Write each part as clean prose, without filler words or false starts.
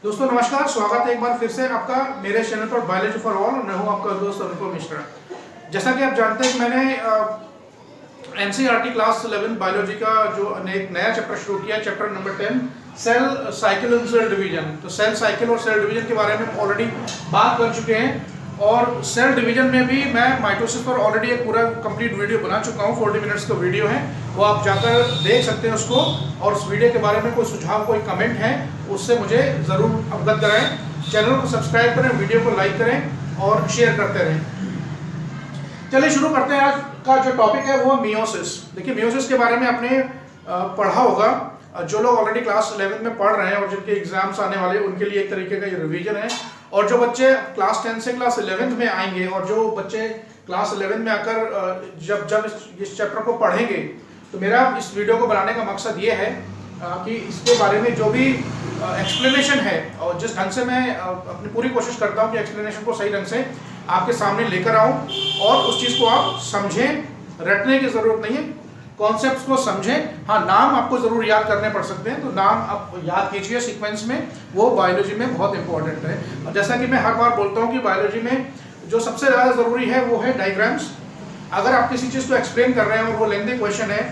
दोस्तों नमस्कार, स्वागत है एक बार फिर से आपका मेरे चैनल पर बायोलॉजी फॉर ऑल। मैं हूं आपका दोस्त अनुपम मिश्रा। जैसा कि आप जानते हैं कि मैंने एनसीईआरटी क्लास 11 बायोलॉजी का जो एक नया चैप्टर शुरू किया, chapter number 10 cell cycle and cell division. तो सेल साइकिल और सेल डिवीजन के बारे में हम ऑलरेडी बात कर चुके हैं और सेल डिवीजन में भी मैं माइटोसिस पर ऑलरेडी एक पूरा कंप्लीट वीडियो बना चुका हूँ। 40 मिनट्स का वीडियो है, वो आप जाकर देख सकते हैं उसको। और उस वीडियो के बारे में कोई सुझाव, कोई कमेंट है, उससे मुझे ज़रूर अवगत कराएं। चैनल को सब्सक्राइब करें, वीडियो को लाइक करें और शेयर करते रहें। चलिए शुरू करते हैं। आज का जो टॉपिक है वो मियोसिस। देखिए, मियोसिस के बारे में आपने पढ़ा होगा। जो लोग ऑलरेडी क्लास 11 में पढ़ रहे हैं और जिनके एग्जाम्स आने वाले हैं उनके लिए एक तरीके का ये रिवीजन है। और जो बच्चे क्लास 10 से क्लास 11 में आएंगे और जो बच्चे क्लास 11 में आकर जब इस चैप्टर को पढ़ेंगे, तो मेरा इस वीडियो को बनाने का मकसद ये है कि इसके बारे में जो भी एक्सप्लेनेशन है, और जिस ढंग से मैं अपनी पूरी कोशिश करता हूँ कि एक्सप्लेनेशन को सही ढंग से आपके सामने लेकर आऊँ और उस चीज़ को आप समझें। रटने की ज़रूरत नहीं है, कॉन्सेप्ट्स को समझें। हाँ, नाम आपको ज़रूर याद करने पड़ सकते हैं, तो नाम आप याद कीजिए सीक्वेंस में, वो बायोलॉजी में बहुत इंपॉर्टेंट है। और जैसा कि मैं हर बार बोलता हूँ कि बायोलॉजी में जो सबसे ज़्यादा ज़रूरी है वो है डायग्राम्स। अगर आप किसी चीज़ को एक्सप्लेन कर रहे हैं और वो लेंथी क्वेश्चन है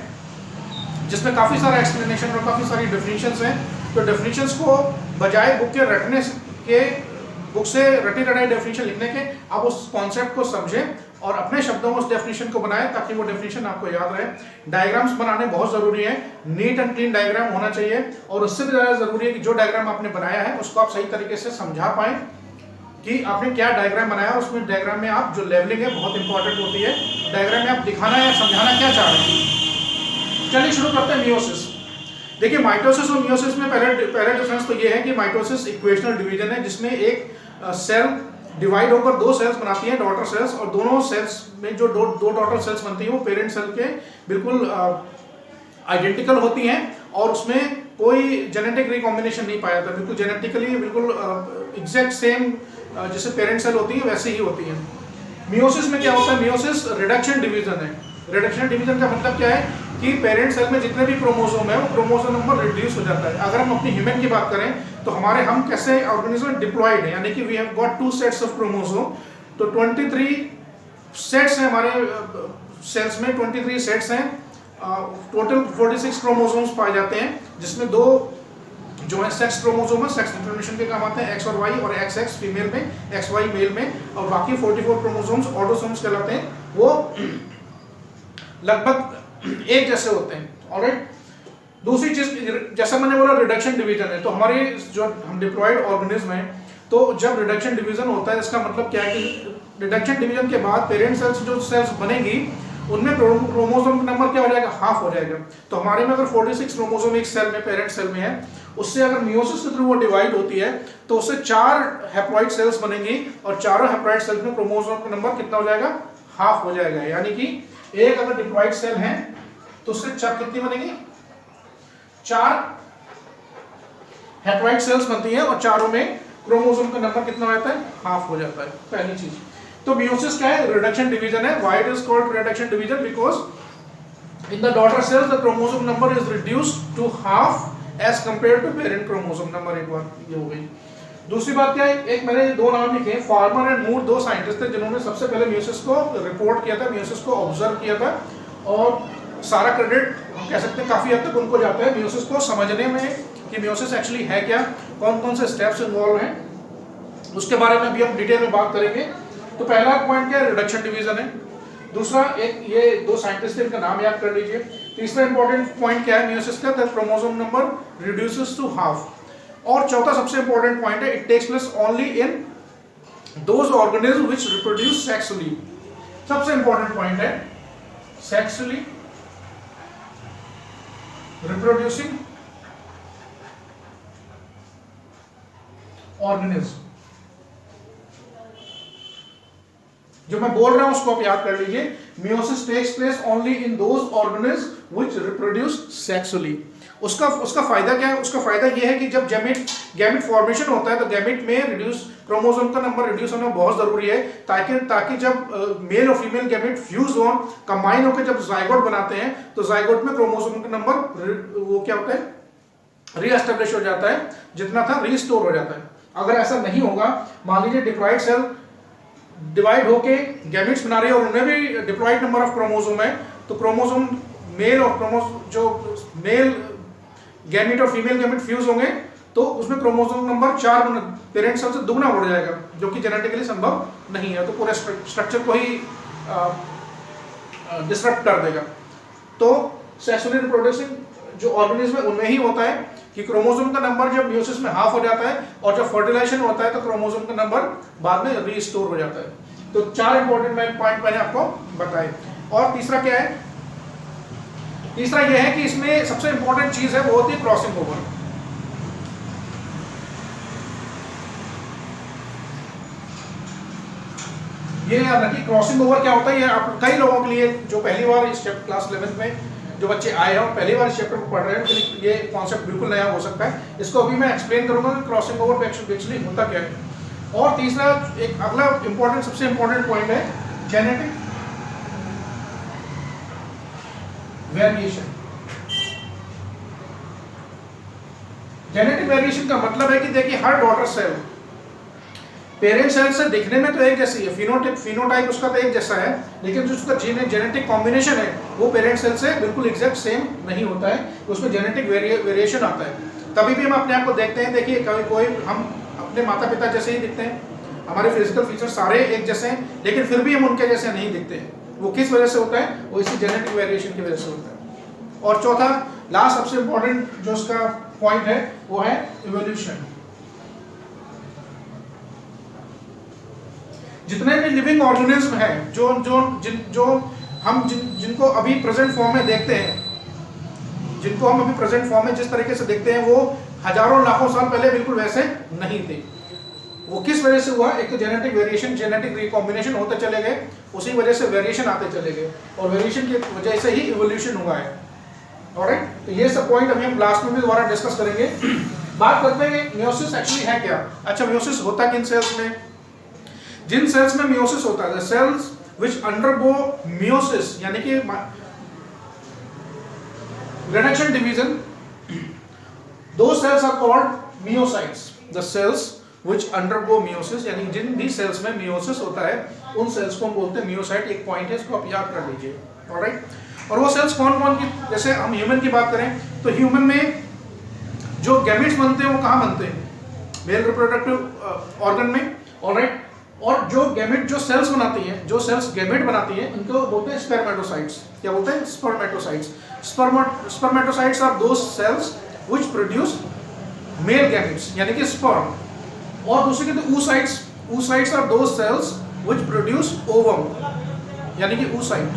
जिसमें काफ़ी सारा एक्सप्लेनेशन और काफ़ी सारी डेफिनेशंस हैं, तो डेफिनेशंस को बजाय बुक के रटने के, बुक से रटी रटाई डेफिनेशन लिखने के, आप उस कॉन्सेप्ट को समझें और अपने शब्दों में उस डेफिनेशन को बनाएं ताकि वो डेफिनेशन आपको याद रहे। डायग्राम्स बनाने बहुत ज़रूरी है, नीट एंड क्लीन डायग्राम होना चाहिए। और उससे भी ज़्यादा ज़रूरी है कि जो डायग्राम आपने बनाया है उसको आप सही तरीके से समझा पाएँ कि आपने क्या डायग्राम बनाया। उसमें डायग्राम में आप जो लेवलिंग है बहुत इंपॉर्टेंट होती है। डायग्राम में आप दिखाना या समझाना क्या चाह रहे हैं। चलिए शुरू करते हैं मियोसिस। देखिए, माइटोसिस और मियोसिस में पहले डिफरेंस तो ये है कि माइटोसिस इक्वेशनल डिवीजन है, जिसमें एक सेल डिवाइड होकर दो सेल्स बनाती हैं, डॉटर सेल्स। और दोनों सेल्स में जो दो डॉटर सेल्स बनती हैं वो पेरेंट सेल के बिल्कुल आइडेंटिकल होती हैं और उसमें कोई जेनेटिक रिकॉम्बिनेशन नहीं पाया जाता। बिल्कुल जेनेटिकली बिल्कुल एग्जैक्ट सेम जैसे पेरेंट सेल होती है वैसे ही होती हैं। मियोसिस में क्या होता है? मियोसिस रिडक्शन डिवीजन है। रिडक्शन डिवीजन का मतलब क्या है कि पेरेंट सेल में जितने भी क्रोमोसोम है वो क्रोमोसोम नंबर रिड्यूस हो जाता है। अगर हम अपनी ह्यूमन की बात करें तो हम कैसे ऑर्गेनिज्म डिप्लॉयड है, यानी कि we have got 2 sets of chromosome. तो 23 सेट्स हैं हमारे सेल्स में, 23 सेट्स हैं। टोटल 46 क्रोमोसोम्स पाए जाते हैं, जिसमें 2 जो है सेक्स क्रोमोसोम है, सेक्स डिटरमिनेशन के काम आते हैं, एक्स और वाई, और एक्स एक्स फीमेल में, एक्स वाई मेल में, और बाकी 44 क्रोमोसोम्स ऑटोसोम्स कहलाते हैं। वो लगभग एक जैसे होते हैं। ऑलराइट, दूसरी चीज, जैसा मैंने बोला रिडक्शन डिवीजन है, तो हमारे जो हम डिप्लॉयड ऑर्गेनिज्म है, तो जब रिडक्शन डिवीजन होता है इसका मतलब क्या है कि रिडक्शन डिवीजन के बाद पेरेंट सेल्स जो सेल्स बनेगी उनमें क्रोमोसोम का नंबर क्या हो जाएगा? हाफ हो जाएगा। तो हमारे में अगर 46 क्रोमोसोम एक सेल में, पेरेंट सेल में है, उससे अगर मियोसिस के थ्रू वो डिवाइड होती है तो उससे 4 हैप्लॉइड सेल्स बनेंगी और चारों हैप्लॉइड सेल्स में क्रोमोसोम का नंबर कितना हो जाएगा? हाफ हो जाएगा। यानी कि एक अगर डिप्लॉयड सेल है तो उससे 4 कितनी बनेगी? 4 हैप्लॉइड सेल्स बनती हैं और चारों में क्रोमोसोम का नंबर कितना हो जाता है? हाफ हो जाता है। पहली चीज तो मियोसिस क्या है? रिडक्शन डिवीजन है। Why it is called reduction division? Because in the daughter cells the chromosome number is reduced to half as compare to parent chromosome number. एक बात ये हो गई। दूसरी बात क्या है? एक मैंने 2 नाम लिखे, फार्मर एंड मूर, 2 साइंटिस्ट थे जिन्होंने सबसे पहले मियोसिस को रिपोर्ट किया था, मियोसिस को ऑब्जर्व किया था। और सारा क्रेडिट हम कह सकते हैं काफी हद तक उनको जाता है मियोसिस को समझने में कि मियोसिस एक्चुअली है क्या, कौन कौन से स्टेप्स इन्वॉल्व हैं, उसके बारे में अभी हम डिटेल में बात करेंगे। तो पहला पॉइंट क्या है? रिडक्शन डिवीजन है। दूसरा, एक ये 2 साइंटिस्ट इनका नाम याद कर लीजिए। तीसरा इंपॉर्टेंट पॉइंट क्या है मियोसिस का? Chromosome number reduces to half. और चौथा सबसे इंपॉर्टेंट पॉइंट है, it takes place only in those organism which reproduce sexually. सबसे इंपॉर्टेंट पॉइंट है सेक्सुअली रिप्रोड्यूसिंग ऑर्गेनिज्म। जो मैं बोल रहा हूं उसको आप याद कर लीजिए। Meiosis takes place only in those organism which reproduce sexually. उसका फायदा क्या है? उसका फायदा यह है कि जब गैमेट फॉर्मेशन होता है तो गैमेट में क्रोमोसोम का नंबर रिड्यूस होना बहुत जरूरी है, ताकि जब मेल और फीमेल गैमेट फ्यूज हो, कंबाइन होकर जब जाइगोट बनाते हैं तो जाइगोट में क्रोमोसोम का नंबर वो क्या होता है? रीएस्टेब्लिश हो जाता है, जितना था रीस्टोर हो जाता है। अगर ऐसा नहीं होगा, मान लीजिए डिप्लॉइड सेल डिवाइड होके गैमेट्स बना रही है और उनमें भी डिप्लॉइड नंबर ऑफ क्रोमोसोम है, तो क्रोमोसोम मेल और जो मेल गैमेट और फीमेल गैमेट फ्यूज होंगे तो उसमें क्रोमोसोम नंबर 4 पेरेंट सेल से दुगना बढ़ जाएगा, जो कि जेनेटिकली संभव नहीं है, तो पूरे स्ट्रक्चर को ही डिसरप्ट कर देगा। तो सेक्सुअली रिप्रोड्यूसिंग जो ऑर्गेनिज्म है उनमें ही होता है कि क्रोमोसोम का नंबर जब मियोसिस में हाफ हो जाता है और जब फर्टिलाइजेशन होता है तो क्रोमोसोम का नंबर बाद में रीस्टोर हो जाता है। तो 4 इंपॉर्टेंट पॉइंट मैंने आपको बताए। और तीसरा क्या है? तीसरा यह है कि इसमें सबसे इंपॉर्टेंट चीज है वो होती है क्रॉसिंग ओवर। ये याद रखिए क्रॉसिंग ओवर क्या होता है। ये आप कई लोगों के लिए जो पहली बार इस क्लास 11 में जो बच्चे आए हैं और पहली बार इस चैप्टर को पढ़ रहे हैं, तो ये कॉन्सेप्ट बिल्कुल नया हो सकता है। इसको अभी मैं एक्सप्लेन करूंगा कि क्रॉसिंग ओवर एक्चुअली होता क्या है। और तीसरा एक अगला इंपॉर्टेंट सबसे इंपॉर्टेंट पॉइंट है जेनेटिक वेरिएशन। जेनेटिक वेरिएशन का मतलब है कि देखिए हर डॉटर सेल पेरेंट सेल से दिखने में तो एक जैसी है, फिनोटाइप उसका तो एक जैसा है, लेकिन जो उसका जेनेटिक कॉम्बिनेशन है वो पेरेंट सेल से बिल्कुल एग्जैक्ट सेम नहीं होता है, उसमें जेनेटिक वेरिएशन आता है। तभी भी हम अपने आप को देखते हैं, देखिए कभी कोई हम अपने माता पिता जैसे ही दिखते हैं, हमारे फिजिकल फीचर सारे एक जैसे हैं, लेकिन फिर भी हम उनके जैसे नहीं दिखते हैं। वो किस वजह से होता है? वो इसी जेनेटिक वेरिएशन की वजह से होता है। और चौथा लास्ट सबसे इंपॉर्टेंट जो उसका पॉइंट है वो है इवोल्यूशन। जितने भी लिविंग ऑर्गेनिज्म है जिनको अभी प्रेजेंट फॉर्म में देखते हैं, जिनको हम अभी प्रेजेंट फॉर्म में जिस तरीके से देखते हैं, वो हजारों लाखों साल पहले बिल्कुल वैसे नहीं थे। वो किस वजह से हुआ? एक तो जेनेटिक वेरिएशन, जेनेटिक रिकॉम्बिनेशन होते चले गए, उसी वजह से वेरिएशन आते चले गए, और वेरिएशन की वजह से ही इवोल्यूशन हुआ है। ऑलराइट, तो ये सब पॉइंट अभी हम लास्ट में भी दोबारा डिस्कस करेंगे। बात करते हैं मियोसिस एक्चुअली है क्या। अच्छा, मियोसिस होता किन सेल्स में? जिन सेल्स में मियोसिस होता है, सेल्स विच अंडरगो मियोसिस यानी कि रिडक्शन डिवीजन, दो cells are called meiocytes. The cells which undergo meiosis यानी जिन भी सेल्स में मियोसिस होता है उन सेल्स को हम बोलते हैं मियोसाइट। एक पॉइंट है, इसको आप याद कर लीजिए। ऑलराइट, और वो सेल्स कौन कौन की? जैसे हम ह्यूमन की बात करें तो ह्यूमन में जो गैमेट्स बनते हैं वो कहाँ बनते हैं? मेल रिप्रोडक्टिव ऑर्गन में। ऑलराइट, और जो गैमेट जो सेल्स बनाती हैं, जो सेल्स गैमेट बनाती हैं, उनको बोलते हैं स्पर्मेटोसाइट्स। क्या बोलते हैं? Spermatocytes. Spermatocytes are those cells which produce male gametes यानी कि स्पर्म। और दूसरे कहते हैं oocytes। oocytes are those cells which produce ovum यानी कि oocyte।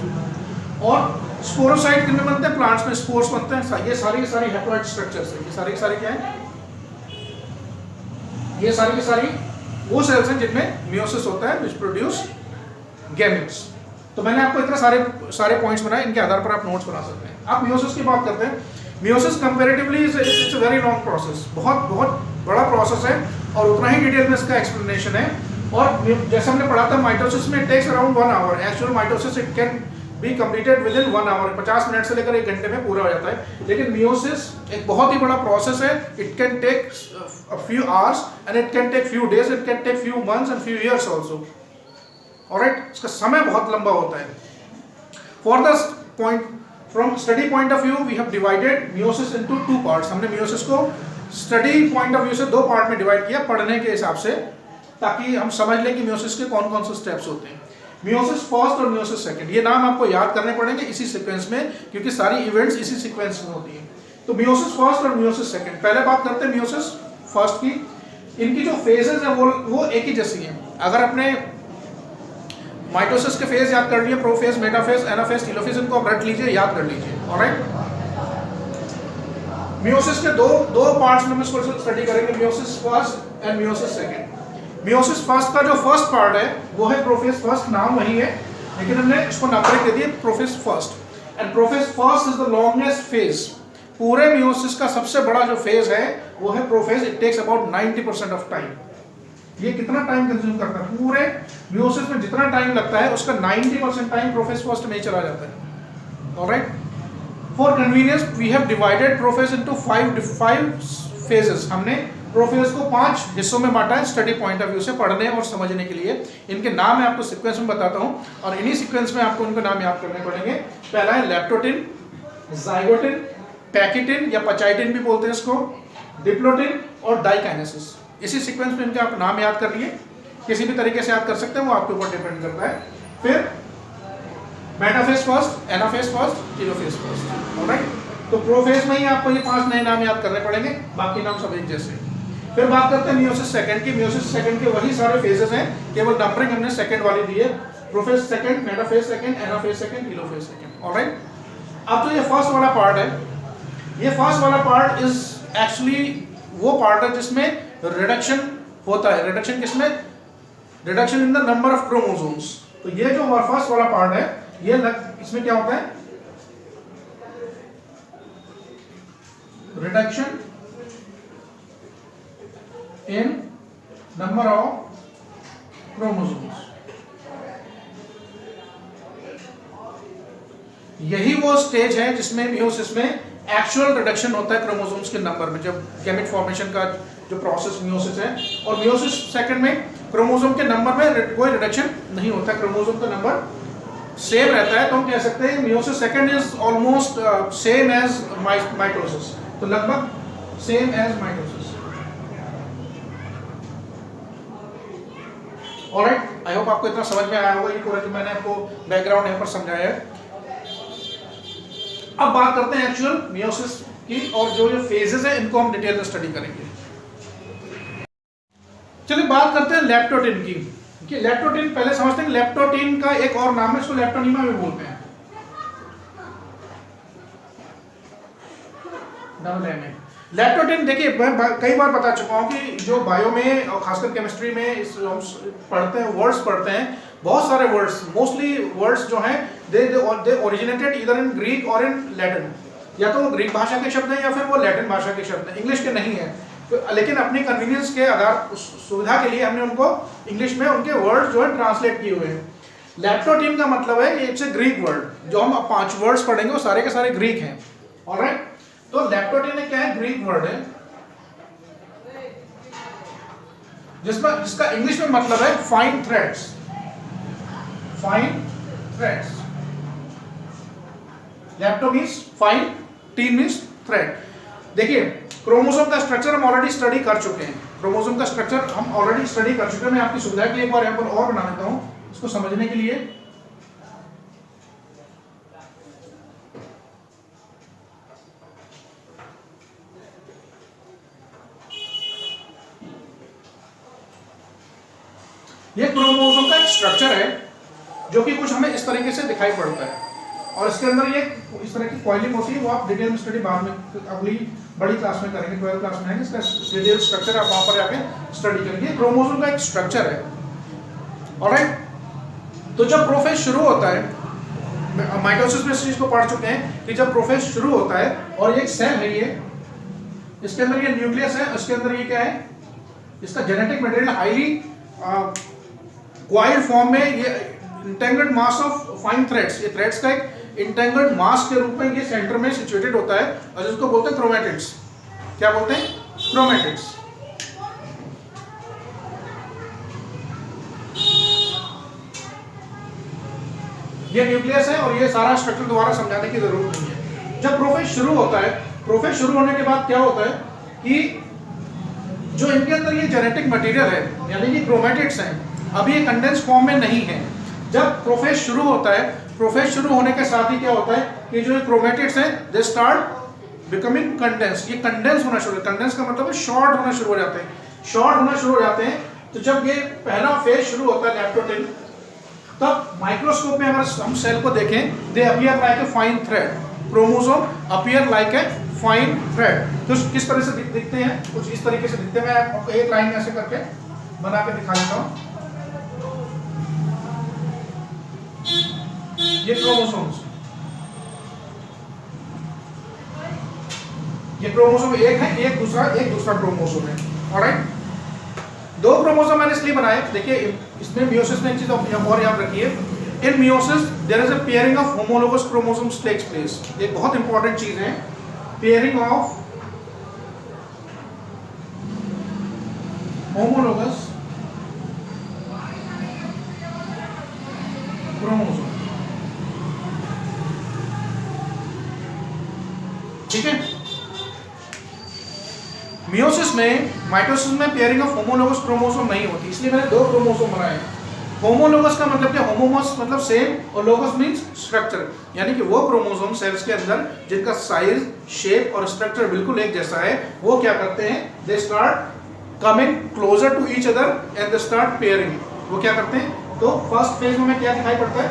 और स्पोरोसाइट किन में बनते हैं? प्लांट्स में स्पोर्स बनते हैं। ये सारी हैप्लॉइड स्ट्रक्चर्स हैं। ये सारी क्या है? ये सारी वो सेल्स हैं जिनमें मियोसिस होता है, which produce gametes। तो मैंने आपको इतने सारे पॉइंट्स बनाए, इनके आधार पर आप नोट्स बना सकते हैं। आप मियोसिस की बात करते हैं। Meiosis comparatively it's a very long process, बहुत बड़ा प्रोसेस है और उतना ही डिटेल में इसका एक्सप्लेनेशन है। और जैसे हमने पढ़ा था माइटोसिस में takes around 1 hour. Actual mitosis it can be completed within 1 hour, 50 minute से लेकर 1 घंटे में पूरा हो जाता है। लेकिन मियोसिस एक बहुत ही बड़ा प्रोसेस है। It can take a few hours and it can take few days, it can take few months and few years also. Alright, इसका समय बहुत लंबा होता है। For the point, from study point of view, we have divided meiosis into 2 parts. हमने meiosis को study point of view से 2 part में डिवाइड किया पढ़ने के हिसाब से, ताकि हम समझ लें कि meiosis के कौन कौन से स्टेप्स होते हैं। meiosis फर्स्ट और meiosis सेकंड, ये नाम आपको याद करने पड़ेंगे इसी सीक्वेंस में, क्योंकि सारी इवेंट्स इसी सीक्वेंस में होती है। तो meiosis फर्स्ट और meiosis सेकंड। पहले बात करते हैं meiosis फर्स्ट की। इनकी जो फेजेस है वो एक ही जैसी हैं। अगर अपने माइटोसिस के फेज याद कर लिए, प्रोफेज, मेटाफेज, एनाफेज, टेलोफेज, इनको आप रट लीजिए, याद कर लीजिए। ऑलराइट, मियोसिस के दो पार्ट्स में हम इसको स्टडी करेंगे, meiosis first and meiosis second. Meiosis first का जो फर्स्ट पार्ट है वो है प्रोफेज फर्स्ट, नाम वही है, लेकिन हमने इसको नंबरिंग दे दी prophase first. And prophase first is the longest phase. पूरे मियोसिस का सबसे बड़ा जो फेज है वो है prophase. It takes about 90% of time. ये कितना टाइम कंज्यूम करता है? पूरे मियोसिस में जितना टाइम लगता है उसका 90% टाइम प्रोफेज फर्स्ट में ही चला जाता है। Alright, for convenience we have divided prophase into five phases. हमने प्रोफेज को 5 हिस्सों में बांटा है स्टडी पॉइंट ऑफ व्यू से, पढ़ने और समझने के लिए। इनके नाम मैं आपको सीक्वेंस में बताता हूँ और इन्हीं सीक्वेंस में आपको इनके नाम याद करने पड़ेंगे। पहला है लैप्टोटिन, जाइगोटिन, पैकिटिन या पचाइटिन भी बोलते हैं इसको, डिप्लोटिन और डाइकाइनेसिस। इसी सीक्वेंस में इनके आप नाम याद कर लिए, किसी भी तरीके से याद कर सकते हैं, वो आपके ऊपर डिपेंड करता है। फिर metaphase first, anaphase first, telophase first. Alright, तो प्रोफेज में ही आपको ये 5 नए नाम याद करने पड़ेंगे, बाकी नाम सब एक जैसे। फिर बात करते हैं मियोसिस सेकंड की। मियोसिस सेकंड के वही सारे फेजेस हैं, केवल नंबरिंग हमने सेकंड वाली दी है। Prophase second, metaphase second, anaphase second, telophase second. Alright, अब तो ये फर्स्ट वाला पार्ट है, ये फर्स्ट वाला पार्ट इज एक्चुअली वो पार्ट है जिसमें रिडक्शन होता है। रिडक्शन किसमें? Reduction in the number of chromosomes. तो ये जो फर्स्ट वाला पार्ट है, ये इसमें क्या होता है? Reduction in number of chromosomes. यही वो स्टेज है जिसमें मियोसिस में एक्चुअल रिडक्शन होता है क्रोमोसोम्स के नंबर में, जब गैमेट फॉर्मेशन का जो प्रोसेस मियोसिस है। और मियोसिस सेकंड में क्रोमोसोम के नंबर में कोई रिडक्शन नहीं होता, क्रोमोसोम का नंबर सेम रहता है। तो हम कह सकते हैं meiosis second is almost same as mitosis, तो लगभग same as mitosis. Alright, I hope आपको इतना समझ में आया होगा, ये पूरा जो मैंने आपको बैकग्राउंड यहाँ पर समझाया है। अब बात करते हैं एक्चुअल मियोसिस की, और जो ये फेजेस है इनको हम डिटेल में स्टडी करेंगे। चलिए बात करते हैं लैप्टोटिन की। कि लैप्टोटिन पहले समझते हैं, लैप्टोटिन का एक और नाम है, इसको लैप्टोनीमा भी बोलते हैं। लैप्टोटिन देखिए, मैं कई बार बता चुका हूं कि जो बायो में और खासकर केमिस्ट्री में हम पढ़ते हैं, वर्ड्स पढ़ते हैं, बहुत सारे वर्ड्स, मोस्टली वर्ड्स जो हैं दे ओरिजिनेटेड ईदर इन ग्रीक और इन लैटिन। या तो वो ग्रीक भाषा के शब्द हैं या फिर वो लैटिन भाषा के शब्द हैं, इंग्लिश के नहीं है। तो लेकिन अपनी कन्वीनियंस के आधार सुविधा के लिए हमने उनको इंग्लिश में उनके वर्ड जो है ट्रांसलेट किए हुए हैं। लैप्टोटिन का मतलब है इट्स ए ग्रीक वर्ड। जो हम 5 वर्ड्स पढ़ेंगे वो सारे के सारे ग्रीक हैं। ऑलराइट, तो लैप्टोटिन क्या है? ग्रीक वर्ड है जिसका इंग्लिश में मतलब है fine threads. Fine threads, lepto means fine, tene means thread. देखिए, क्रोमोसोम का स्ट्रक्चर हम ऑलरेडी स्टडी कर चुके हैं। क्रोमोसोम का स्ट्रक्चर हम ऑलरेडी स्टडी कर चुके हैं। मैं आपकी सुविधा के लिए एक बार यहाँ पर और बना देता हूँ इसको समझने के लिए। ये क्रोमोसोम का एक स्ट्रक्चर है जो कि कुछ हमें इस तरीके से दिखाई पड़ता है, और इसके अंदर ये इस तरह की कॉइलिंग होती है। वो आप डिटेल में स्टडी बाद में अगली बड़ी क्लास में करेंगे, 12th क्लास में है, इसका डिटेल स्ट्रक्चर आप वहां पर जाके स्टडी करेंगे। क्रोमोसोम का एक स्ट्रक्चर है। ऑलराइट, तो जब प्रोफेज शुरू होता है, माइटोसिस में इस चीज को पढ़ चुके हैं कि जब प्रोफेज शुरू होता है और ये एक सेल है, ये इसके अंदर ये न्यूक्लियस है, उसके अंदर ये क्या है? इसका genetic material highly coiled form में, ये entangled mass of fine threads, ये थ्रेड्स का एक इंटेंगल्ड मास के रूप में ये सेंटर में सिचुएटेड होता है, और जिसको बोलते हैं क्रोमैटिड्स। क्या बोलते हैं? क्रोमैटिड्स। ये न्यूक्लियस है और ये सारा स्ट्रक्चर दोबारा समझाने की जरूरत नहीं है। जब प्रोफेज शुरू होता है, प्रोफेज शुरू होने के बाद क्या होता है कि जो इनके अंदर ये जेनेटिक मटेरियल है, यानी कि क्रोमैटिड्स हैं, अभी ये कंडेंस फॉर्म में नहीं है। जब प्रोफेज शुरू होता है, प्रोफेज शुरू होने के साथ ही क्या होता है कि जो क्रोमैटिड्स हैं दे स्टार्ट बिकमिंग कंडेंस। ये कंडेंस होना शुरू, कंडेंस का मतलब है शॉर्ट होना शुरू हो जाते हैं, शॉर्ट होना शुरू हो जाते हैं। तो जब ये पहला फेज शुरू होता है लैप्टोटिन, तब माइक्रोस्कोप में अगर हम सेल को देखें, दे appear like a fine thread. Chromosome appear like a fine thread. तो किस तरह से दिखते हैं? कुछ इस तरीके से दिखते हैं। मैं आपको एक लाइन ऐसे करके बना के दिखा देता हूं। ये क्रोमोसोम्स, ये क्रोमोसोम एक है, एक दूसरा क्रोमोसोम है। ऑलराइट, 2 क्रोमोसोम मैंने इसलिए बनाए, देखिए इसमें मियोसिस में एक चीज और याद रखिए, in meiosis there is a pairing of homologous chromosomes takes place. ये बहुत इंपॉर्टेंट चीज है, पेयरिंग ऑफ होमोलोगस क्रोमोसोम। ठीक है, मियोसिस में, माइटोसिस में पेयरिंग ऑफ होमोलोगस क्रोमोसोम नहीं होती, इसलिए मैंने दो क्रोमोसोम बनाए। होमोलोगस का मतलब क्या, होमोमस मतलब सेम, और लोगस मींस स्ट्रक्चर, यानी कि वो क्रोमोसोम सेल्स के अंदर जिनका साइज, शेप और स्ट्रक्चर बिल्कुल एक जैसा है, वो क्या करते हैं, they start coming closer to each other and they start pairing. वो क्या करते हैं, तो फर्स्ट फेज में क्या दिखाई पड़ता है,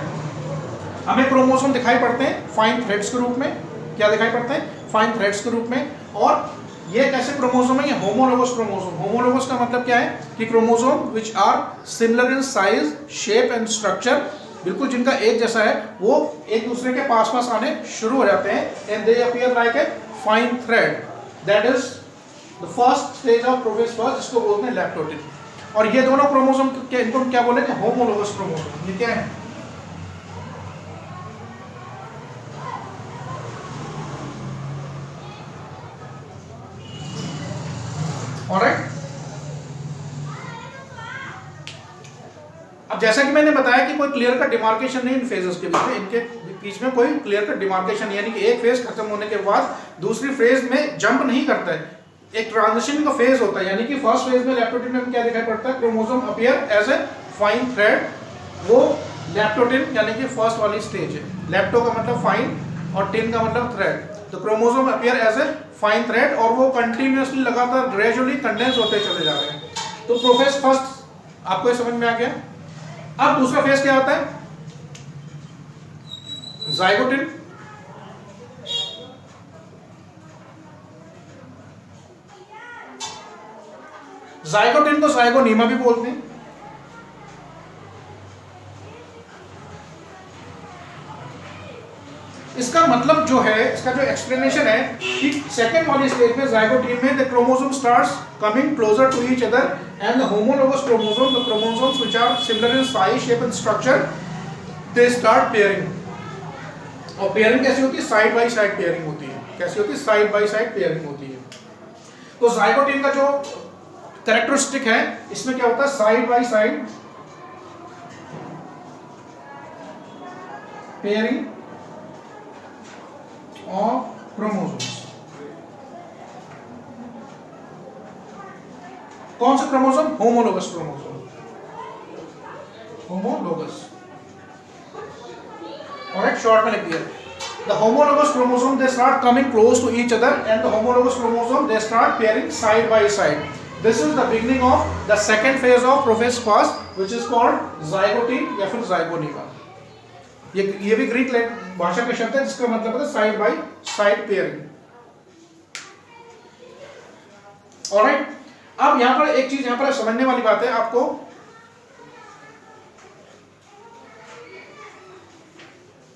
हमें क्रोमोसोम दिखाई पड़ते हैं फाइन थ्रेड्स के रूप में। क्या दिखाई पड़ते हैं, फाइन थ्रेड्स के रूप में। और ये कैसे क्रोमोसोम है, ये होमोलोगस क्रोमोसोम। होमोलोगस का मतलब क्या है कि chromosome which are similar in size, shape and structure, बिल्कुल जिनका एक जैसा है, वो एक दूसरे के पास पास आने शुरू हो जाते हैं, and they appear like a fine thread. That is the first stage of prophase first, जिसको बोलते हैं लैप्टोटिन। और ये दोनों क्रोमोसोम इनको क्या बोलेंगे, होमोलोगस क्रोमोसोम। ये क्या है, ऑलराइट। अब जैसा कि मैंने बताया कि कोई क्लियर का डिमार्केशन नहीं इन फेजेस के बीच में, इनके बीच में कोई क्लियर का डिमार्केशन, यानी कि एक फेज खत्म होने के बाद दूसरी फेज में जंप नहीं करता है, एक ट्रांजिशन का फेज होता है। यानी कि फर्स्ट फेज में लैप्टोटिन में क्या दिखाई पड़ता है, chromosome appear as a fine thread, वो लैप्टोटिन यानी कि फर्स्ट वाली स्टेज है। लैप्टो का मतलब फाइन और टिन का मतलब थ्रेड, तो chromosome appear as a fine thread, और वो कंटिन्यूअसली लगातार ग्रेजुअली कंडेंस होते चले जा रहे हैं। तो प्रोफेज फर्स्ट आपको ये समझ में आ गया। अब दूसरा फेज क्या होता है, जाइगोटिन। जाइगोटिन को जाइगोनीमा भी बोलते हैं। इसका मतलब जो है, इसका जो एक्सप्लेनेशन है कि सेकेंड वाली स्टेज में जाइगोटिन में the chromosome starts coming closer to each other and the homologous chromosome, the chromosomes which are similar in size, shape and structure, they start pairing. और पेयरिंग कैसी होती है, साइड बाय साइड पेयरिंग होती है। कैसी होती है, साइड बाय साइड पेयरिंग होती है। तो जाइगोटिन का जो कैरेक्टरिस्टिक है, इसमें क्या होता है, side by side pairing of chromosomes. कौन सा chromosome, homologous chromosome, homologous. Alright, short में लिख दिया। The homologous chromosome they start coming close to each other, and the homologous chromosome they start pairing side by side. This is the beginning of the second phase of prophase first, which is called zygote या फिर zygonema। ये भी Greek भाषा का शब्द है, जिसका मतलब है side by side pairing. Alright, अब यहां पर एक चीज यहां पर समझने वाली बात है आपको,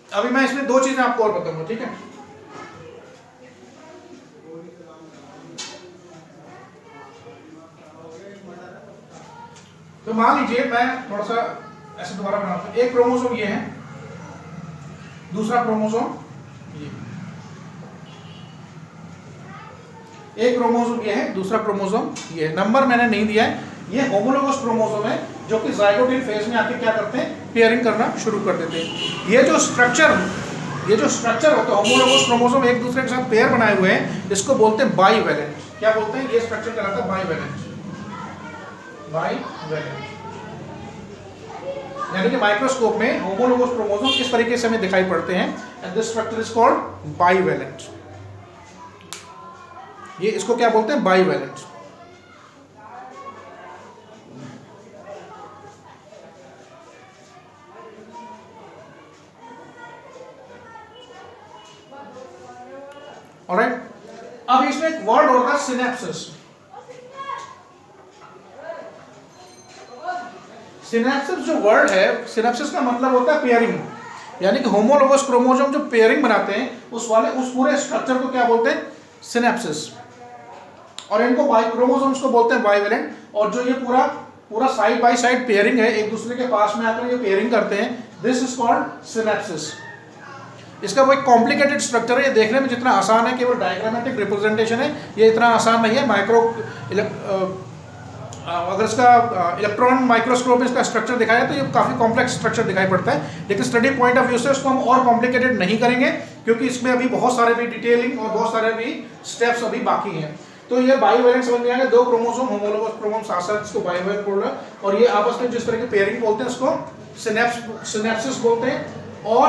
अभी मैं इसमें दो चीजें आपको और बताऊंगा, ठीक है। तो मान लीजिए मैं थोड़ा सा ऐसे दोबारा बनाता हूं, एक क्रोमोसोम ये है, दूसरा क्रोमोसोम ये, एक क्रोमोसोम ये है, दूसरा क्रोमोसोम ये। नंबर मैंने नहीं दिया है। ये होमोलोगस क्रोमोसोम है, जो कि जाइगोटिन फेज में आके क्या करते हैं, पेयरिंग करना शुरू कर देते हैं। ये जो स्ट्रक्चर होता है, होमोलोगस क्रोमोसोम एक दूसरे के साथ पेयर बनाए हुए हैं, इसको बोलते हैं बाइवैलेंट। क्या बोलते हैं, ये स्ट्रक्चर कहलाता है बाइवैलेंट। बाइवैलेंट यानी कि माइक्रोस्कोप में होमोलोगस क्रोमोसोम किस तरीके से हमें दिखाई पड़ते हैं, and this structure is called bivalent. ये इसको क्या बोलते हैं, बाइवैलेंट। ऑलराइट, अब इसमें एक वर्ड होता है सिनेप्सिस। सिनेप्सिस जो वर्ड है, सिनेप्सिस का मतलब होता है पेयरिंग, यानी कि होमोलोगस क्रोमोसोम जो पेयरिंग बनाते हैं उस पूरे स्ट्रक्चर को क्या बोलते हैं, सिनेप्सिस। और इनको क्रोमोसोम्स को बोलते हैं बाइवैलेंट। और जो ये पूरा साइड बाय साइड पेयरिंग है, एक दूसरे के पास में आकर ये पेयरिंग करते हैं, दिस इज कॉल्ड सिनेप्सिस। इसका वो एक कॉम्प्लिकेटेड स्ट्रक्चर है, ये देखने में जितना आसान है केवल डायग्रामेटिक रिप्रेजेंटेशन है, ये इतना आसान नहीं है। अगर इसका इलेक्ट्रॉन माइक्रोस्कोप में इसका स्ट्रक्चर दिखाया तो ये काफ़ी कॉम्प्लेक्स स्ट्रक्चर दिखाई पड़ता है, लेकिन स्टडी पॉइंट ऑफ व्यू से उसको हम और कॉम्प्लिकेटेड नहीं करेंगे क्योंकि इसमें अभी बहुत सारे भी डिटेलिंग और बहुत सारे भी स्टेप्स अभी बाकी हैं। तो ये बाइवैलेंट समझ में आएगा, दो क्रोमोसोम होमोलोगस क्रोमोसोम साथ साथ इसको बाइवैलेंट बोल रहा है, और ये आपस में जिस तरह की पेयरिंग बोलते हैं उसको सिनेप्सिस बोलते हैं। और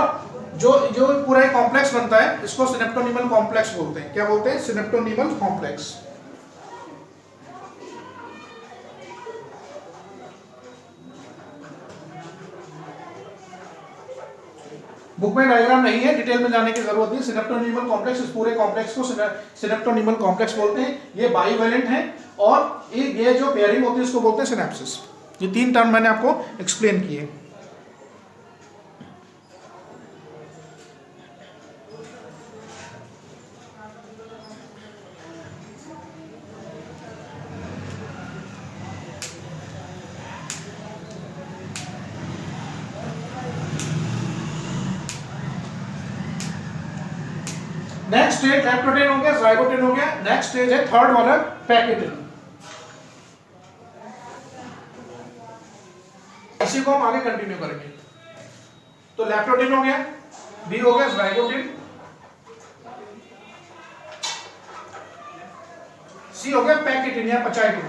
जो जो पूरा एक कॉम्प्लेक्स बनता है इसको सिनेप्टोनीमल कॉम्प्लेक्स बोलते हैं। क्या बोलते हैं? सिनेप्टोनीमल कॉम्प्लेक्स। बुक में डायग्राम नहीं है, डिटेल में जाने की जरूरत नहीं। सिनेप्टोनीमल कॉम्प्लेक्स, इस पूरे कॉम्प्लेक्स को सिनेप्टोनीमल कॉम्प्लेक्स बोलते हैं। ये बाइवैलेंट है और ये जो पेयरिंग होती है इसको बोलते हैं सिनेप्सिस। ये तीन टर्म मैंने आपको एक्सप्लेन किए। नेक्स्ट स्टेज लैक्टोडेन हो गया, ज़ाइगोटेन हो गया। नेक्स्ट स्टेज है थर्ड वाला पैकेटिन। इसी को हम आगे कंटिन्यू करेंगे। तो लैक्टोडेन हो गया, बी हो गया ज़ाइगोटेन, सी हो गया पैकेटिन या पचाइटिन।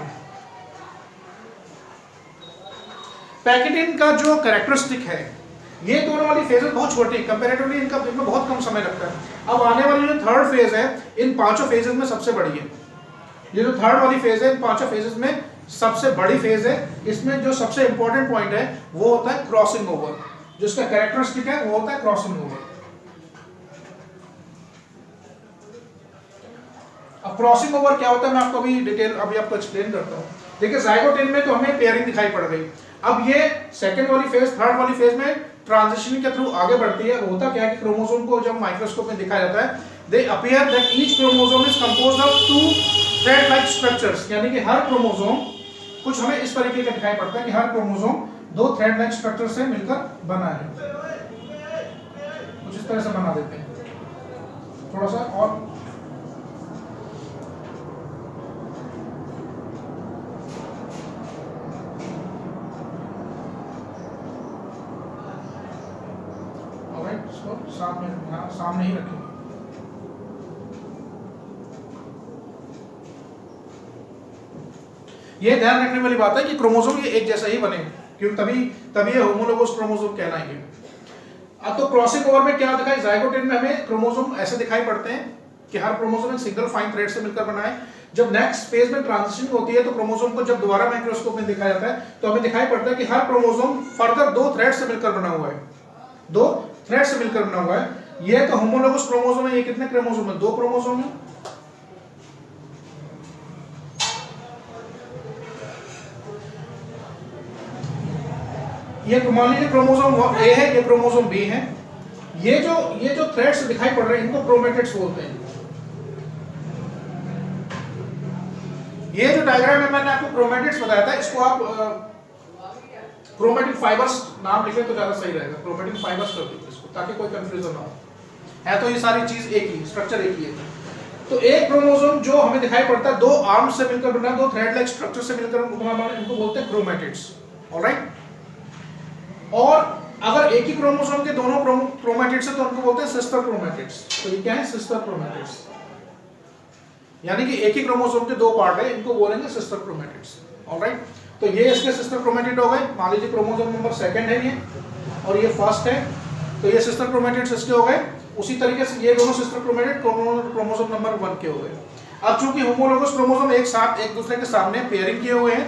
पैकेटिन का जो कैरेक्टरिस्टिक है, ये दोनों वाली फेजेस बहुत छोटी, कंपैरेटिवली इनमें बहुत कम समय लगता है। अब आने वाली जो थर्ड फेज है इन पांचों फेजेस में सबसे बड़ी है। ये जो थर्ड वाली फेज है इन पांचों फेजेस में सबसे बड़ी फेज है। इसमें जो सबसे इंपॉर्टेंट पॉइंट है वो होता है क्रॉसिंग ओवर। जो इसका कैरेक्टरिस्टिक है वो होता है क्रॉसिंग ओवर। अब क्रॉसिंग ओवर क्या होता है मैं आपको अभी डिटेल अभी आपको एक्सप्लेन करता हूँ। देखिए ज़ाइगोटेन में तो हमें पेयरिंग दिखाई पड़ गई। अब ये सेकेंड वाली फेज, थर्ड वाली फेज में ट्रांजिशन के थ्रू आगे बढ़ती है। होता क्या है कि क्रोमोसोम को जब माइक्रोस्कोप में दिखाया जाता है, they appear that each chromosome is composed of two thread like structures, यानी कि हर क्रोमोसोम कुछ हमें इस तरीके का दिखाई पड़ता है कि हर क्रोमोसोम दो थ्रेड लाइक स्ट्रक्चर से मिलकर बना है। कुछ इस तरह से बना देते हैं। थोड़ा सा और सामने ही रखेंगे। ये ध्यान रखने वाली बात है कि क्रोमोसोम ये एक जैसा ही बने, क्योंकि तभी ये होमोलोगस क्रोमोसोम कहलाएंगे। अब तो क्रॉसिंग ओवर में क्या दिखाई, ज़ाइगोटेन में हमें क्रोमोसोम ऐसे दिखाई पड़ते हैं कि हर क्रोमोसोम एक सिंगल फाइन थ्रेड से मिलकर बना है। जब नेक्स्ट फेज में ट्रांजिशन होती है तो क्रोमोसोम को जब दोबारा माइक्रोस्कोप में दिखाया जाता है तो हमें दिखाई पड़ता है कि हर क्रोमोसोम फर्दर दो थ्रेड से मिलकर बना हुआ है, दो थ्रेड से मिलकर बना हुआ है। ये तो होमोलोगस क्रोमोसोम है। ये कितने क्रोमोसोम है? दो क्रोमोसोम है। ये मान लीजिए क्रोमोसोम ए है, ये क्रोमोसोम बी है। ये जो थ्रेड्स दिखाई पड़ रहे हैं इनको क्रोमेटिड्स बोलते हैं। ये जो डायग्राम में मैंने आपको क्रोमेटिड्स बताया था, इसको आप क्रोमेटिन फाइबर्स नाम लिखे तो ज्यादा सही रहेगा। क्रोमेटिन फाइबर्स कर दीजिए इसको ताकि कोई कंफ्यूजन ना हो। है तो ये सारी चीज एक ही, स्ट्रक्चर एक ही है। तो एक क्रोमोसोम जो हमें दिखाई पड़ता है दो आर्म से मिलकर बना, दो थ्रेड लाइक स्ट्रक्चर से मिलकर बना, इनको बोलते हैं क्रोमेटिड्स। ऑलराइट। और अगर एक ही क्रोमोसोम के दोनों क्रोमेटिड्स है तो उनको बोलते हैं सिस्टर क्रोमेटिड्स। तो ये क्या है? Sister chromatids. यानी कि एक ही क्रोमोसोम के दो पार्ट है, इनको बोलेंगे सिस्टर क्रोमेटिड्स। ऑलराइट। तो ये इसके सिस्टर क्रोमेटिड हो गए। मान लीजिए क्रोमोसोम नंबर सेकंड है ये और ये फर्स्ट है, तो ये सिस्टर क्रोमेटिड्स इसके हो गए। उसी तरीके से ये दोनों सिस्टर क्रोमेटिड क्रोमोसोम नंबर 1 के हो गए। अब चूंकि होमोलोगस क्रोमोसोम एक साथ एक दूसरे के सामने पेयरिंग किए हुए हैं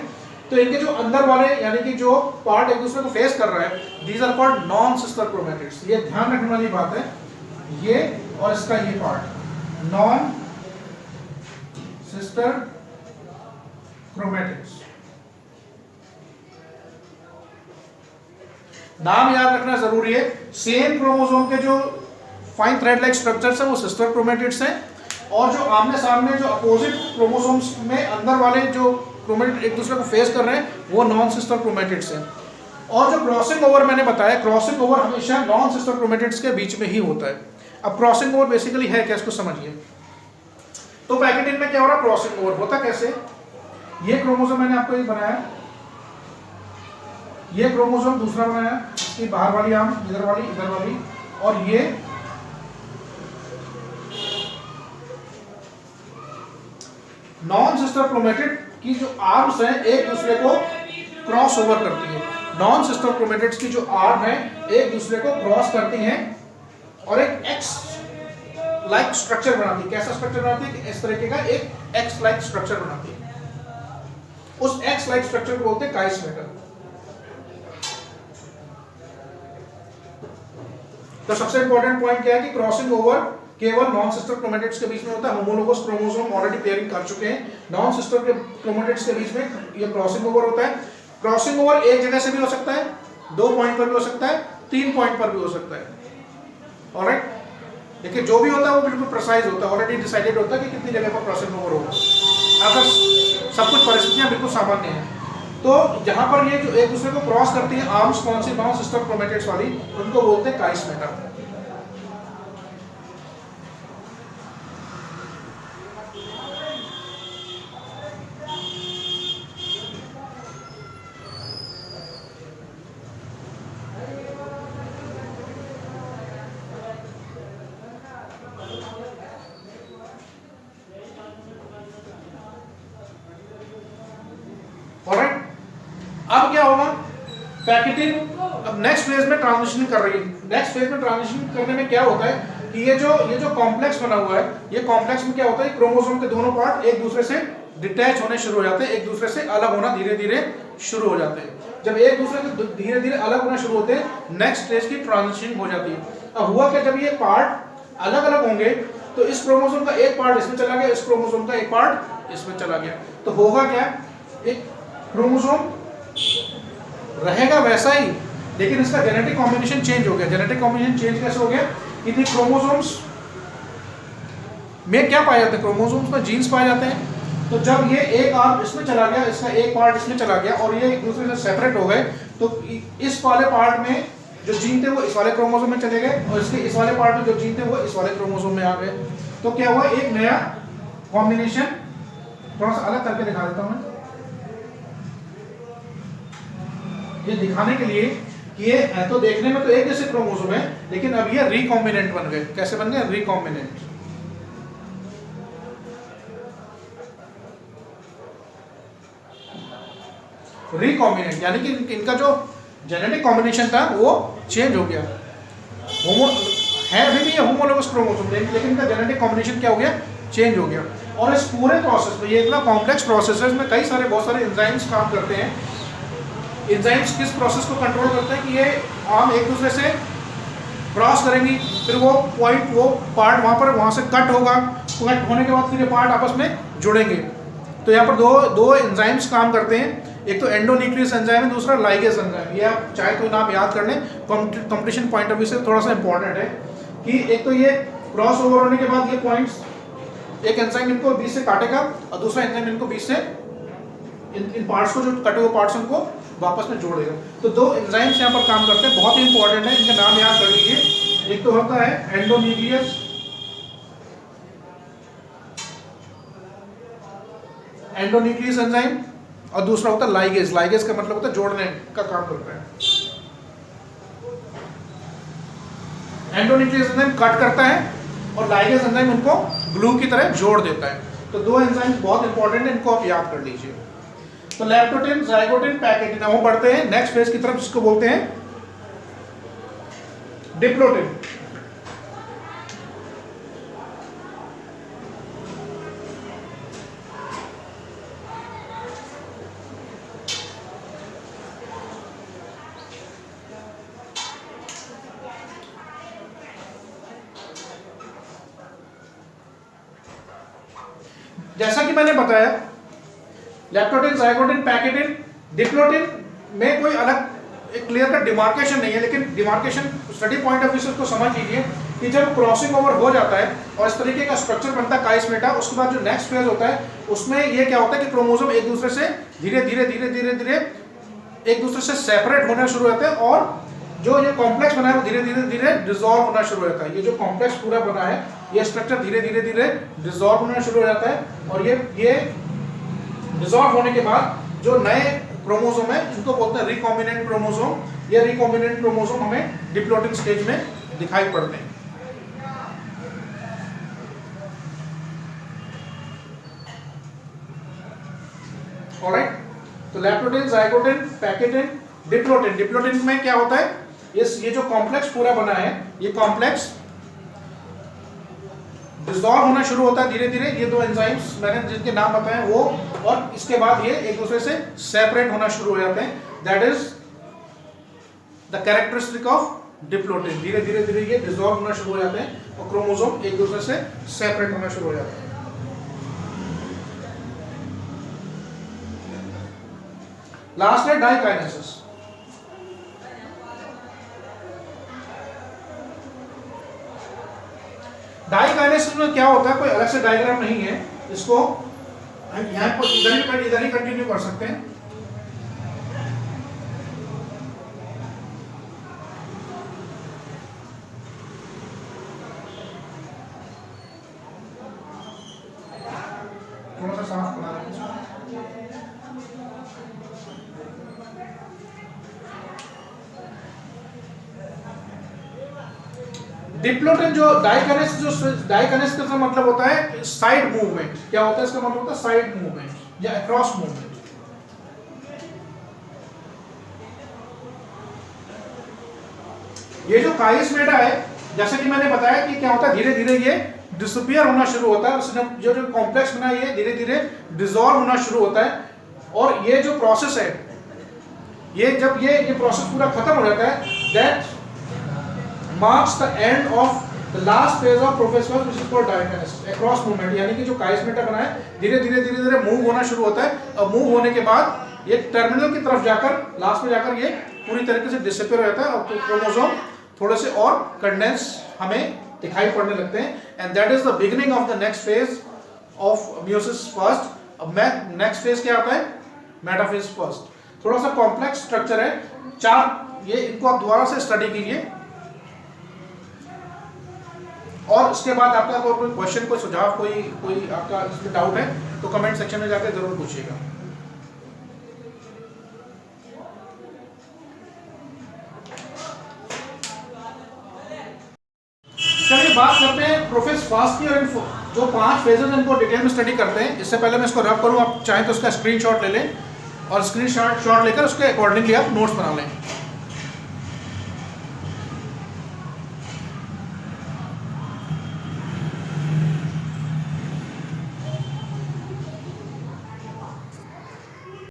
तो इनके जो अंदर वाले यानी कि जो पार्ट एक दूसरे को फेस कर रहा है, these are called non sister chromatids. ये ध्यान रखने वाली बात है। ये और इसका ये पार्ट नॉन सिस्टर क्रोमेटिड्स। नाम याद रखना जरूरी है। सेम क्रोमोसोम के जो फाइन थ्रेड लाइक स्ट्रक्चर्स है वो सिस्टर क्रोमेटिड्स हैं, और जो आमने सामने जो अपोजिट क्रोमोसोम्स में अंदर वाले जो क्रोमेटिड एक दूसरे को फेस कर रहे हैं वो नॉन सिस्टर क्रोमेटिड्स हैं। और जो क्रॉसिंग ओवर मैंने बताया, क्रॉसिंग ओवर हमेशा नॉन सिस्टर क्रोमेटिड्स के बीच में ही होता है। अब क्रॉसिंग ओवर बेसिकली है क्या, इसको समझिए। तो पैकेटिन में क्या हो रहा है, क्रॉसिंग ओवर होता कैसे, ये क्रोमोसोम मैंने आपको एक बनाया, ये क्रोमोसोम दूसरा बनाया, इसकी बाहर वाली आर्म इधर वाली, और ये नॉन सिस्टर क्रोमेटिड की जो आर्म्स हैं एक दूसरे को क्रॉस ओवर करती है। नॉन सिस्टर क्रोमेटिड्स की जो आर्म है एक दूसरे को क्रॉस करती हैं और एक एक्स लाइक स्ट्रक्चर बनाती है। कैसा स्ट्रक्चर बनाती है कि इस तरीके का एक एक्स लाइक स्ट्रक्चर बनाती है। उस एक्स लाइक स्ट्रक्चर को बोलते हैं काइस्मेटर। तो सबसे इंपॉर्टेंट पॉइंट क्या है कि क्रॉसिंग ओवर केवल नॉन सिस्टर क्रोमेटिड्स के बीच में होता है। होमोलोगस क्रोमोसोम ऑलरेडी पेयरिंग कर चुके हैं, नॉन सिस्टर के क्रोमेटिड्स के बीच में ये क्रॉसिंग ओवर होता है। क्रॉसिंग ओवर एक जगह से भी हो सकता है, 2 पॉइंट पर भी हो सकता है, 3 पॉइंट पर भी हो सकता है। ऑलराइट, देखिए जो भी होता है वो बिल्कुल प्रिसाइज होता है, ऑलरेडी डिसाइडेड होता है कि कितनी जगह पर क्रॉसिंग ओवर होगा। अगर सब कुछ परिस्थितियां बिल्कुल सामान्य हैं तो जहां पर ये जो एक दूसरे को क्रॉस करती है आर्म्स, कौन सी, नॉन सिस्टर क्रोमेटिड्स वाली, उनको बोलते हैं काइस्मेटा। ऑलराइट, अब क्या होगा, पैकेटिन अब नेक्स्ट फेज में ट्रांजिशन कर रही है। नेक्स्ट फेज में ट्रांजिशन करने में क्या होता है कि ये जो कॉम्प्लेक्स बना हुआ है, ये कॉम्प्लेक्स में क्या होता है, क्रोमोसोम के दोनों पार्ट एक दूसरे से डिटैच होने शुरू हो जाते हैं, एक दूसरे से अलग होना धीरे धीरे शुरू हो जाते हैं। जब एक दूसरे से धीरे धीरे अलग होना शुरू होते हैं, नेक्स्ट स्टेज की ट्रांजिशन हो जाती है। अब हुआ क्या, जब ये पार्ट अलग अलग होंगे तो इस क्रोमोसोम का एक पार्ट इसमें चला गया, इस क्रोमोसोम का एक पार्ट इसमें चला गया, तो होगा क्या, एक क्रोमोसोम रहेगा वैसा ही, लेकिन इसका जेनेटिक कॉम्बिनेशन चेंज हो गया। जेनेटिक कॉम्बिनेशन चेंज कैसे हो गया, इन क्रोमोसोम्स में क्या पाए जाते हैं, क्रोमोसोम्स में जीन्स पाए जाते हैं। तो जब ये एक आर्म इसमें चला गया, इसका एक पार्ट इसमें चला गया और ये एक दूसरे से सेपरेट हो गए, तो इस वाले पार्ट में जो जीन थे वो इस वाले क्रोमोसोम में चले गए और इसके इस वाले पार्ट में जो जीन थे वो इस वाले क्रोमोसोम में आ गए। तो क्या हुआ, एक नया कॉम्बिनेशन। थोड़ा सा अलग करके दिखा देता हूं मैं, ये दिखाने के लिए कि ये तो देखने में तो एक जैसे क्रोमोसोम है, लेकिन अब ये रिकॉम्बिनेंट बन गए। कैसे बन गए, रिकॉम्बिनेंट। रिकॉम्बिनेंट यानी कि इनका जो जेनेटिक कॉम्बिनेशन था वो चेंज हो गया। होमो है अभी भी होमोलोगस क्रोमोसोम, लेकिन इनका जेनेटिक कॉम्बिनेशन क्या हो गया, चेंज हो गया। और इस पूरे प्रोसेस में, ये इतना कॉम्प्लेक्स प्रोसेस है, इसमें बहुत सारे एंजाइम्स काम करते हैं। एंजाइम्स किस प्रोसेस को कंट्रोल करते हैं कि ये आर्म एक दूसरे से क्रॉस करेंगी, फिर वो पार्ट वहाँ से कट होगा, कट होने के बाद फिर ये पार्ट आपस में जुड़ेंगे। तो यहाँ पर दो एंजाइम्स काम करते हैं, एक तो एंडोन्यूक्लियस एंजाइम है, दूसरा लाइगेज एंजाइम। ये आप चाहे तो नाम याद कर लें, कंपटीशन पॉइंट ऑफ व्यू से थोड़ा सा इंपॉर्टेंट है कि एक तो ये क्रॉस ओवर होने के बाद ये पॉइंट्स, एक एंजाइम इनको बीच से काटेगा और दूसरा एंजाइम इनको बीच से इन पार्ट्स को, जो कटे हुए पार्ट्स उनको वापस में जोड़ेगा। तो 2 एंजाइम्स यहाँ पर काम करते हैं, बहुत ही इंपॉर्टेंट है, इनका नाम याद कर लीजिए। एक तो होता है एंडोन्यूक्लियस एंजाइम और दूसरा होता है लाइगेज। लाइगेज का मतलब होता है जोड़ने का काम करता है। एंडोन्यूक्लियस एंजाइम कट करता है और लाइगेज एंजाइम उनको ग्लू की तरह जोड़ देता है। तो 2 एंजाइम्स बहुत इंपॉर्टेंट है, इनको आप याद कर लीजिए। तो लैक्टोटिन, जाइगोटिन, पैकेटिन, वो बढ़ते हैं नेक्स्ट फेज की तरफ, जिसको बोलते हैं डिप्लोटिन। जैसा कि मैंने बताया, लैक्टोटिन, जाइगोटिन, पैकेटिन, डिप्लोटिन में कोई अलग एक क्लियर कट डिमार्केशन नहीं है, लेकिन demarcation study point of view से उसको समझ लीजिए कि जब क्रॉसिंग ओवर हो जाता है और इस तरीके का स्ट्रक्चर बनता है काइस्मेटा, उसके बाद जो नेक्स्ट फेज होता है उसमें ये क्या होता है कि क्रोमोसोम एक दूसरे से धीरे धीरे धीरे धीरे धीरे एक दूसरे से सेपरेट होना शुरू होते हैं और जो ये कॉम्प्लेक्स बना है वो धीरे धीरे धीरे डिसॉल्व होना शुरू हो जाता है। ये जो कॉम्प्लेक्स पूरा बना है ये स्ट्रक्चर धीरे धीरे धीरे डिसॉल्व होना शुरू हो जाता है और ये डिसॉल्व होने के बाद जो नए क्रोमोसोम है इनको बोलते हैं रिकॉम्बिनेंट क्रोमोसोम। ये रिकॉम्बिनेंट क्रोमोसोम हमें डिप्लॉइडिंग स्टेज में दिखाई पड़ते हैं। ऑलराइट, तो लैप्टोडेन, ज़ाइगोटेन, पैकेटेन, डिप्लोटेन। डिप्लोटेन में क्या होता है, ये जो कॉम्प्लेक्स पूरा बना है ये कॉम्प्लेक्स डिसॉल्व होना शुरू होता है धीरे धीरे। ये दो एंजाइम्स मैंने जिनके नाम बताए वो, और इसके बाद ये एक दूसरे से सेपरेट होना शुरू हो जाते हैं। That is the characteristic of diplotene. धीरे धीरे धीरे ये डिसॉल्व होना शुरू हो जाते हैं और क्रोमोसोम एक दूसरे से सेपरेट होना शुरू हो जाते हैं। लास्ट है डाइकाइनेसिस। डाइकाइनेसिस में क्या होता है, कोई अलग से डायग्राम नहीं है, इसको यहाँ पर इधर ही कंटिन्यू कर सकते हैं। थोड़ा सा साफ बना लेंगे। डिप्लोटेन जो डाइकाइनेसिस का मतलब होता है साइड मूवमेंट। क्या होता है इसका मतलब होता है साइड मूवमेंट या अक्रॉस मूवमेंट। ये जो काइस्मेटा है, जैसे कि मैंने बताया कि क्या होता है, धीरे धीरे ये डिसअपीयर होना शुरू होता है। जो कॉम्प्लेक्स बना है ये धीरे धीरे डिसॉल्व होना शुरू होता है और ये जो प्रोसेस है, ये जब ये प्रोसेस पूरा खत्म हो जाता है, that marks the end of the last phase of prophase which is called diakinesis, across movement। यानी कि जो काइस्मेटा बना है धीरे धीरे मूव होना शुरू होता है और मूव होने के बाद ये टर्मिनल की तरफ जाकर लास्ट में जाकर ये पूरी तरीके से डिसअपीयर हो जाता है और क्रोमोसोम थोड़े से और कंडेंस हमें दिखाई पड़ने लगते हैं। And that is the beginning of the next phase of meiosis first. अब नेक्स्ट फेज क्या आता है, मेटाफेज फर्स्ट। थोड़ा सा कॉम्प्लेक्स स्ट्रक्चर है, चार, ये इनको आप दोबारा से स्टडी कीजिए और उसके बाद आपका अगर कोई क्वेश्चन, कोई सुझाव, कोई आपका इसमें डाउट है तो कमेंट सेक्शन में जाकर जरूर पूछिएगा। चलिए बात करते हैं प्रोफेस फास्ट की, और जो 5 फेजेस इनको डिटेल में स्टडी करते हैं। इससे पहले मैं इसको रब करूं, आप चाहें तो उसका स्क्रीनशॉट ले लें और स्क्रीनशॉट लेकर उसके अकॉर्डिंगली आप नोट्स बना लें।